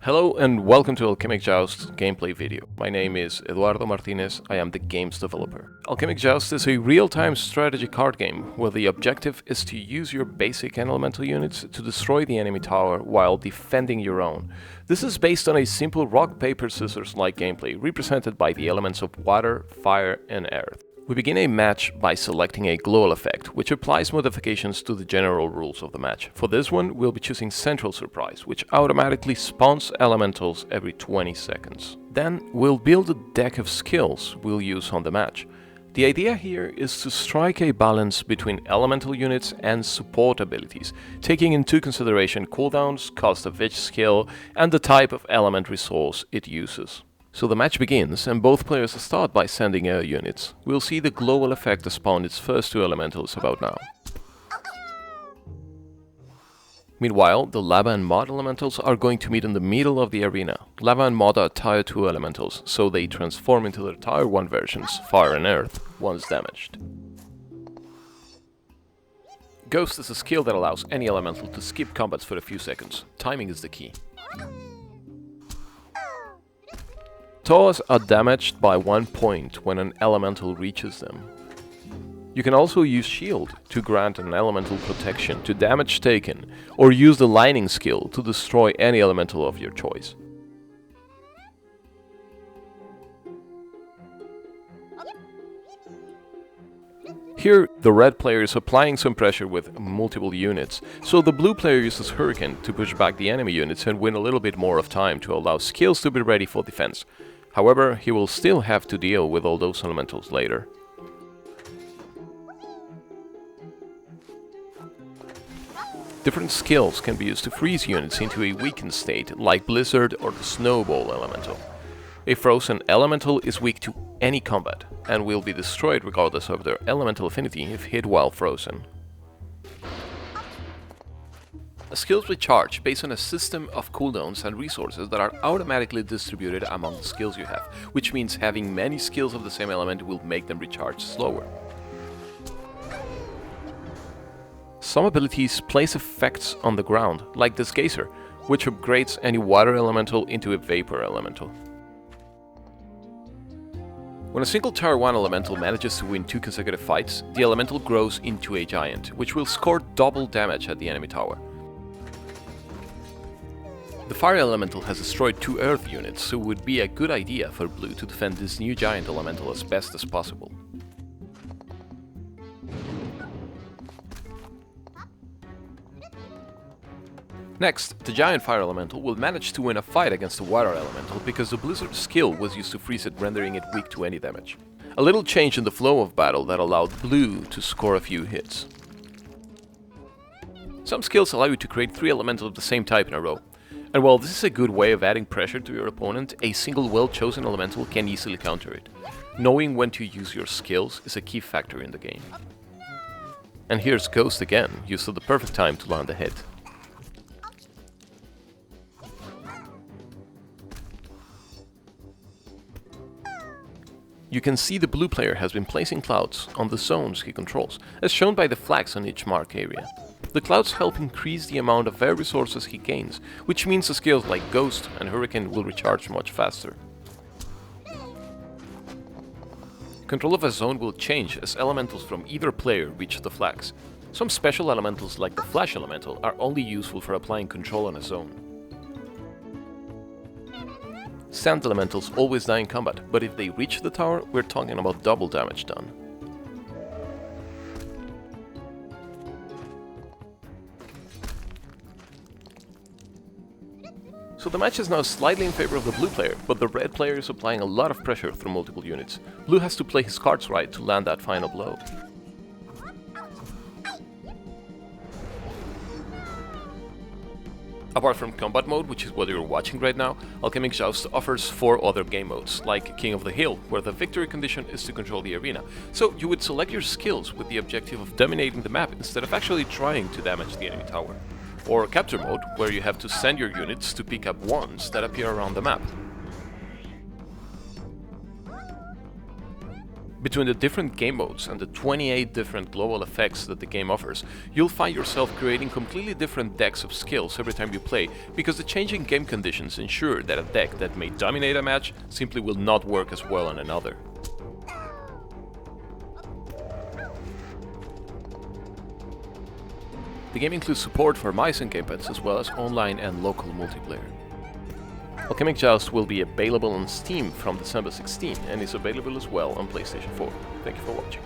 Hello and welcome to Alchemic Joust gameplay video. My name is Eduardo Martinez, I am the game's developer. Alchemic Joust is a real-time strategy card game where the objective is to use your basic and elemental units to destroy the enemy tower while defending your own. This is based on a simple rock, paper, scissors-like gameplay represented by the elements of water, fire, and earth. We begin a match by selecting a global effect, which applies modifications to the general rules of the match. For this one, we'll be choosing Central Surprise, which automatically spawns elementals every 20 seconds. Then, we'll build a deck of skills we'll use on the match. The idea here is to strike a balance between elemental units and support abilities, taking into consideration cooldowns, cost of each skill, and the type of element resource it uses. So the match begins, and both players start by sending air units. We'll see the global effect spawn its first two elementals about now. Meanwhile, the lava and mud elementals are going to meet in the middle of the arena. Lava and mud are tier 2 elementals, so they transform into their tier 1 versions, fire and earth, once damaged. Ghost is a skill that allows any elemental to skip combats for a few seconds. Timing is the key. Towers are damaged by 1 point when an elemental reaches them. You can also use Shield to grant an elemental protection to damage taken, or use the Lightning skill to destroy any elemental of your choice. Here, the red player is applying some pressure with multiple units, so the blue player uses Hurricane to push back the enemy units and win a little bit more of time to allow skills to be ready for defense. However, he will still have to deal with all those elementals later. Different skills can be used to freeze units into a weakened state, like Blizzard or the Snowball elemental. A frozen elemental is weak to any combat, and will be destroyed regardless of their elemental affinity if hit while frozen. Skills recharge based on a system of cooldowns and resources that are automatically distributed among the skills you have, which means having many skills of the same element will make them recharge slower. Some abilities place effects on the ground, like this geyser, which upgrades any water elemental into a vapor elemental. When a single tier 1 elemental manages to win 2 consecutive fights, the elemental grows into a giant, which will score double damage at the enemy tower. The fire elemental has destroyed 2 earth units, so it would be a good idea for blue to defend this new giant elemental as best as possible. Next, the giant fire elemental will manage to win a fight against the water elemental because the blizzard skill was used to freeze it, rendering it weak to any damage. A little change in the flow of battle that allowed blue to score a few hits. Some skills allow you to create 3 elementals of the same type in a row. And while this is a good way of adding pressure to your opponent, a single well-chosen elemental can easily counter it. Knowing when to use your skills is a key factor in the game. And here's Ghost again, used at the perfect time to land a hit. You can see the blue player has been placing clouds on the zones he controls, as shown by the flags on each mark area. The clouds help increase the amount of air resources he gains, which means the skills like Ghost and Hurricane will recharge much faster. Control of a zone will change as elementals from either player reach the flags. Some special elementals like the Flash elemental are only useful for applying control on a zone. Sand elementals always die in combat, but if they reach the tower, we're talking about double damage done. So the match is now slightly in favor of the blue player, but the red player is applying a lot of pressure through multiple units. Blue has to play his cards right to land that final blow. Apart from combat mode, which is what you're watching right now, Alchemic Joust offers 4 other game modes, like King of the Hill, where the victory condition is to control the arena. So you would select your skills with the objective of dominating the map instead of actually trying to damage the enemy tower. Or Capture mode, where you have to send your units to pick up wands that appear around the map. Between the different game modes and the 28 different global effects that the game offers, you'll find yourself creating completely different decks of skills every time you play, because the changing game conditions ensure that a deck that may dominate a match simply will not work as well on another. The game includes support for mice and gamepads, as well as online and local multiplayer. Alchemic Joust will be available on Steam from December 16 and is available as well on PlayStation 4. Thank you for watching.